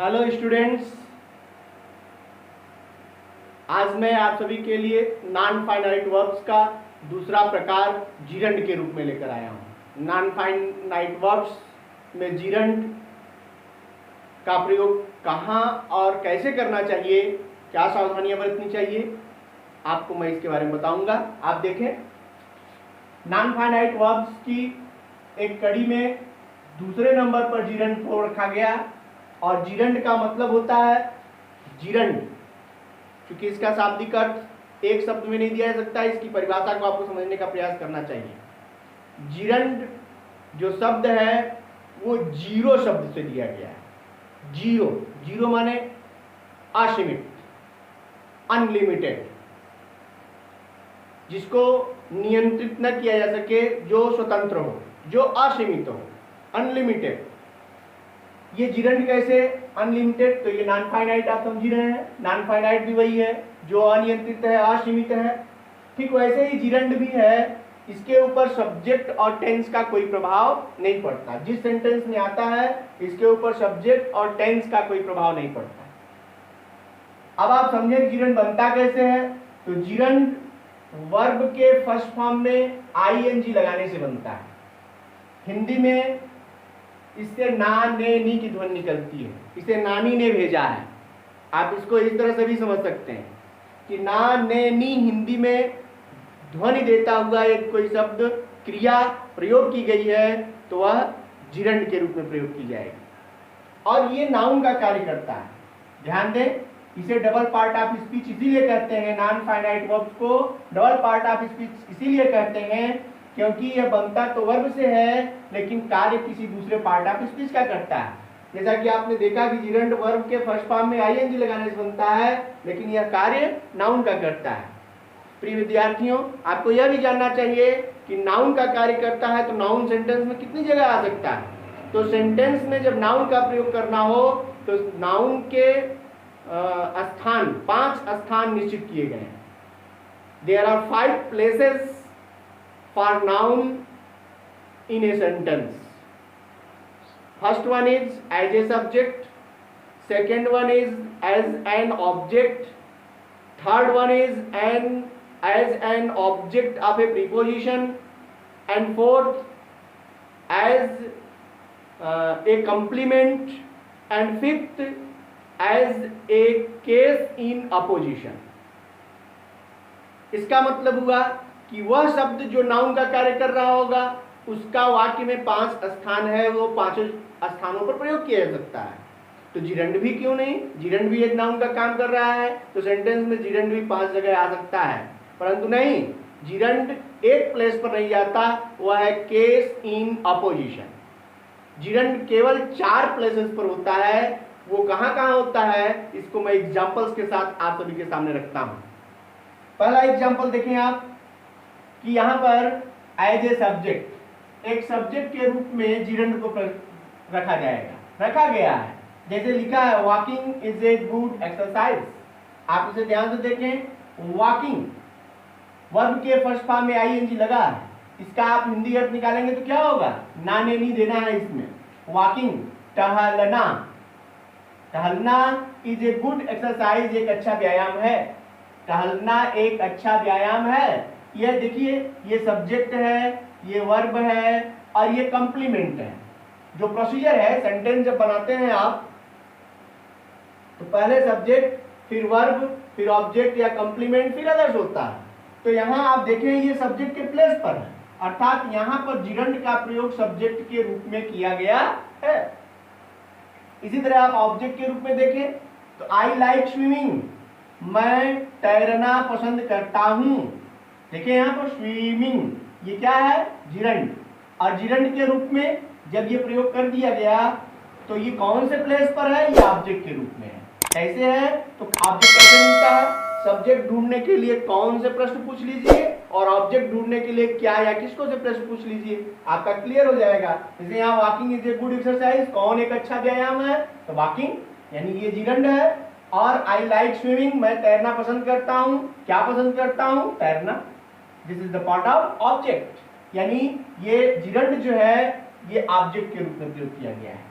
Hello students, आज मैं आप सभी के लिए नॉन फाइनाइट वर्ब्स का दूसरा प्रकार जीरंड के रूप में लेकर आया हूँ। नॉन फाइनाइट वर्ब्स में जीरंड का प्रयोग कहाँ और कैसे करना चाहिए, क्या सावधानियां बरतनी चाहिए, आपको मैं इसके बारे में बताऊंगा। आप देखें, नॉन फाइनाइट वर्ब्स की एक कड़ी में दूसरे नंबर पर जीरंड को रखा गया और जीरंड का मतलब होता है जीरंड। क्योंकि इसका शाब्दिक अर्थ एक शब्द में नहीं दिया जा सकता, इसकी परिभाषा को आपको समझने का प्रयास करना चाहिए। जीरंड जो शब्द है वो जीरो शब्द से दिया गया है। जीरो, जीरो माने असीमित, अनलिमिटेड, जिसको नियंत्रित न किया जा सके, जो स्वतंत्र हो, जो असीमित हो, अनलिमिटेड। ये जीरंड कैसे अनलिमिटेड? तो ये नॉन फाइनाइट आप समझ रहे हैं। नॉन फाइनाइट भी वही है जो अनियंत्रित है, असीमित है। ठीक वैसे ही जीरंड भी है, इसके ऊपर सब्जेक्ट और टेंस का कोई प्रभाव नहीं पड़ता। जिस सेंटेंस में आता है इसके ऊपर सब्जेक्ट और टेंस का कोई प्रभाव नहीं पड़ता। अब आप समझे जीरंड बनता कैसे है। तो जीरंड वर्ब के फर्स्ट फॉर्म में आईएनजी लगाने से बनता है। हिंदी में इससे ना ने नी की ध्वनि निकलती है, इसे नानी ने भेजा है। आप इसको इस तरह से भी समझ सकते हैं कि ना ने नी हिंदी में ध्वनि देता हुआ एक कोई शब्द क्रिया प्रयोग की गई है तो वह जीरंड के रूप में प्रयोग की जाएगी और ये नाउन का कार्य करता है। ध्यान दें, इसे डबल पार्ट ऑफ स्पीच इसीलिए कहते हैं। नॉन फाइनाइट वर्ब्स को डबल पार्ट ऑफ स्पीच इसीलिए कहते हैं क्योंकि यह बनता तो वर्ब से है लेकिन कार्य किसी दूसरे पार्ट ऑफ स्पीच का करता है। जैसा कि आपने देखा कि जीरंड वर्ब के फर्स्ट फॉर्म में आईएनजी लगाने से बनता है लेकिन यह कार्य नाउन का करता है। प्रिय विद्यार्थियों, आपको यह भी जानना चाहिए कि नाउन का कार्य करता है तो नाउन सेंटेंस में कितनी जगह आ सकता है। तो सेंटेंस में जब नाउन का प्रयोग करना हो तो नाउन के स्थान, 5 स्थान निश्चित किए गए हैं। There are 5 places for noun in a sentence. First one is as a subject, second one is as an object, third one is as an object of a preposition, and fourth as a complement, and fifth as a case in opposition. इसका मतलब हुआ कि वह शब्द जो noun का कार्य कर रहा होगा उसका वाक्य में 5 स्थान है, वो 5 स्थानों पर प्रयोग किया जा सकता है। तो जीरंड भी क्यों नहीं, जीरंड भी एक नाउन का काम कर रहा है तो सेंटेंस में जीरंड भी 5 जगह आ सकता है। परंतु नहीं, जीरंड एक प्लेस पर नहीं जाता, वह है केस इन अपोजिशन। जीरंड केवल 4 प्लेसेस पर होता है। वो कहाँ कहाँ होता है इसको मैं एग्जाम्पल्स के साथ आप सभी के सामने रखता हूं। पहला एग्जाम्पल देखें आप कि यहाँ पर एज ए सब्जेक्ट, एक सब्जेक्ट के रूप में जीरंड को रखा जाएगा, रखा गया है। जैसे लिखा है walking is a good exercise. आप इसे ध्यान से देखें, वॉकिंग वर्ब के फर्स्ट फॉर्म में आईएनजी लगा है। इसका आप हिंदी अर्थ निकालेंगे तो क्या होगा, ना ने नी देना है इसमें। वॉकिंग, टहलना, टहलना इज ए गुड एक्सरसाइज, एक अच्छा व्यायाम है। टहलना एक अच्छा व्यायाम है। ये देखिए, ये सब्जेक्ट है, ये वर्ब है और ये कंप्लीमेंट है। जो प्रोसीजर है, सेंटेंस जब बनाते हैं आप तो पहले सब्जेक्ट, फिर वर्ब, फिर ऑब्जेक्ट या कंप्लीमेंट, फिर अदर्स होता है। तो यहाँ आप देखें ये सब्जेक्ट के प्लेस पर है, अर्थात यहाँ पर जीरंड का प्रयोग सब्जेक्ट के रूप में किया गया है। इसी तरह आप ऑब्जेक्ट के रूप में देखें तो आई लाइक स्विमिंग, मैं तैरना पसंद करता हूं। देखिए यहाँ पर स्विमिंग, ये क्या है, जीरंड। और जीरंड के रूप में जब ये प्रयोग कर दिया गया तो ये कौन से प्लेस पर है, ये ऑब्जेक्ट के रूप में है। कैसे है, तो ऑब्जेक्ट कैसे मिलता है, सब्जेक्ट ढूंढने के लिए कौन से प्रश्न पूछ लीजिए और ऑब्जेक्ट ढूंढने के लिए क्या या किसको से प्रश्न पूछ लीजिए, आपका क्लियर हो जाएगा। जैसे यहाँ walking is a good exercise, कौन एक अच्छा व्यायाम है, तो वॉकिंग यानी ये जीरंड है। और आई लाइक स्विमिंग, मैं तैरना पसंद करता हूं। क्या पसंद करता हूं, तैरना। This is the part of object, यानी ये जीरंड जो है ये ऑब्जेक्ट के रूप में प्रयोग किया गया है।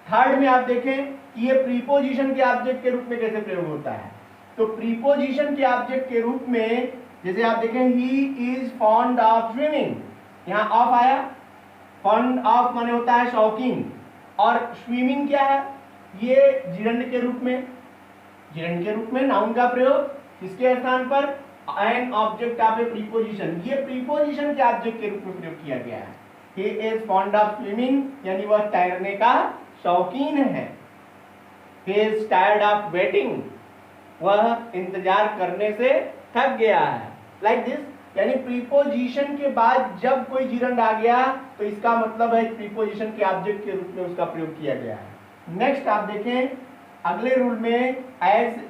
थर्ड में आप देखें कि ये प्रीपोजिशन के ऑब्जेक्ट के रूप में कैसे प्रयोग होता है। तो प्रीपोजिशन के ऑब्जेक्ट के रूप में जैसे आप देखें, he is fond of swimming, यहाँ ऑफ आया, फॉन्ड ऑफ माने होता है शौकीन, और स्विमिंग क्या है, ये जिरंड के रूप में, जिरंड के रूप में नाउन का प्रयोग किसके स्थान पर, an object of A preposition, ये प्रीपोजिशन के ऑब्जेक्ट के रूप में प्रयोग किया गया है। He is fond of swimming यानी वह तैरने का शौकीन है। He is tired of waiting, वह इंतजार करने से थक गया है। लाइक दिस, यानी प्रीपोजिशन के बाद जब कोई जिरंड आ गया तो इसका मतलब है प्रीपोजिशन के ऑब्जेक्ट के रूप में उसका प्रयोग किया गया है। नेक्स्ट आप देखें अगले रूल में, एज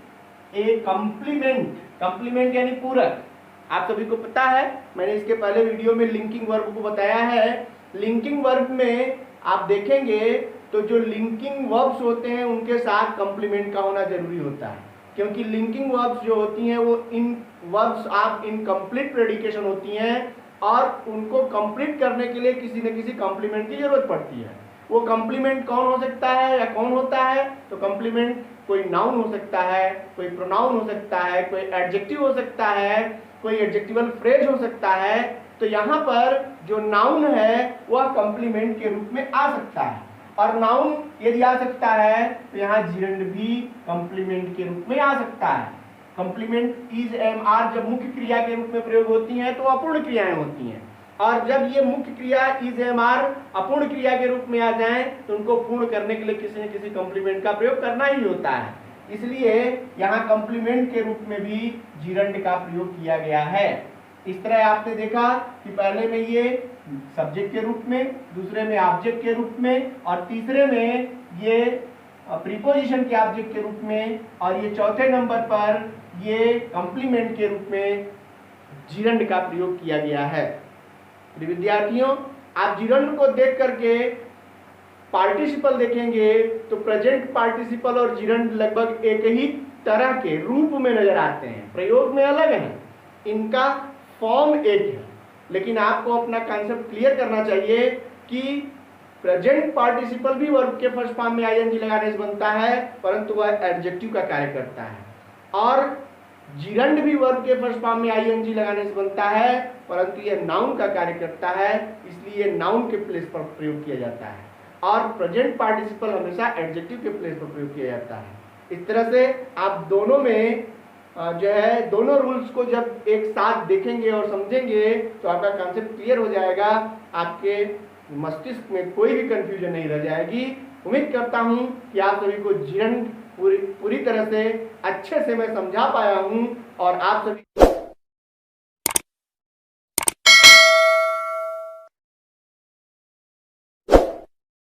ए कंप्लीमेंट, कंप्लीमेंट यानी पूरक। आप सभी को पता है, मैंने इसके पहले वीडियो में लिंकिंग वर्ब को बताया है। लिंकिंग वर्ब में आप देखेंगे तो जो लिंकिंग वर्ब्स होते हैं उनके साथ कंप्लीमेंट का होना जरूरी होता है, क्योंकि लिंकिंग वर्ब्स जो होती हैं वो इन वर्ब्स आप इनकम्प्लीट प्रेडिकेशन होती हैं और उनको कंप्लीट करने के लिए किसी न किसी कंप्लीमेंट की जरूरत पड़ती है। वो कंप्लीमेंट कौन हो सकता है या कौन होता है, तो कंप्लीमेंट कोई नाउन हो सकता है, कोई प्रोनाउन हो सकता है, कोई एडजेक्टिव हो सकता है, कोई एडजेक्टिवल फ्रेज हो सकता है। तो यहाँ पर जो नाउन है वह कंप्लीमेंट के रूप में आ सकता है, और नाउन यदि आ सकता है तो यहाँ जिरंड भी कंप्लीमेंट के रूप में आ सकता है। कंप्लीमेंट इज एम आर जब मुख्य क्रिया के रूप में प्रयोग होती हैं तो अपूर्ण क्रियाएं होती हैं, और जब ये मुख्य क्रिया इज एम आर अपूर्ण क्रिया के रूप में आ जाएं तो उनको पूर्ण करने के लिए किसी न किसी कंप्लीमेंट का प्रयोग करना ही होता है। इसलिए यहाँ कंप्लीमेंट के रूप में भी जिरंड का प्रयोग किया गया है। इस तरह आपने देखा कि पहले में ये सब्जेक्ट के रूप में, दूसरे में ऑब्जेक्ट के रूप में, और तीसरे में ये प्रीपोजिशन के ऑब्जेक्ट के रूप में, और ये चौथे नंबर पर ये कंप्लीमेंट के रूप में जिरंड का प्रयोग किया गया है। विद्यार्थियों, आप जिरंड को देख करके पार्टिसिपल देखेंगे तो प्रेजेंट पार्टिसिपल और जिरंड लगभग एक ही तरह के रूप में नजर आते हैं, प्रयोग में अलग हैं, इनका फॉर्म एक है, लेकिन आपको अपना कॉन्सेप्ट क्लियर करना चाहिए कि प्रेजेंट पार्टिसिपल भी वर्ब के फर्स्ट फॉर्म में आईएनजी लगाने से बनता है, परंतु वह एडजेक्टिव का कार्य करता है, और जिरंड भी वर्ब के फर्स्ट फॉर्म में आईएनजी लगाने से बनता है, परंतु यह नाउन का कार्य करता है, इसलिए नाउन के प्लेस पर प्रयोग किया जाता है, और प्रेजेंट पार्टिसिपल हमेशा एडजेक्टिव के प्लेस पर प्रयोग किया जाता है। इस तरह से आप दोनों में जो है दोनों रूल्स को जब एक साथ देखेंगे और समझेंगे तो आपका कॉन्सेप्ट क्लियर हो जाएगा, आपके मस्तिष्क में कोई भी कंफ्यूजन नहीं रह जाएगी। उम्मीद करता हूं कि आप सभी को जिरंड पूरी तरह से अच्छे से मैं समझा पाया हूं, और आप सभी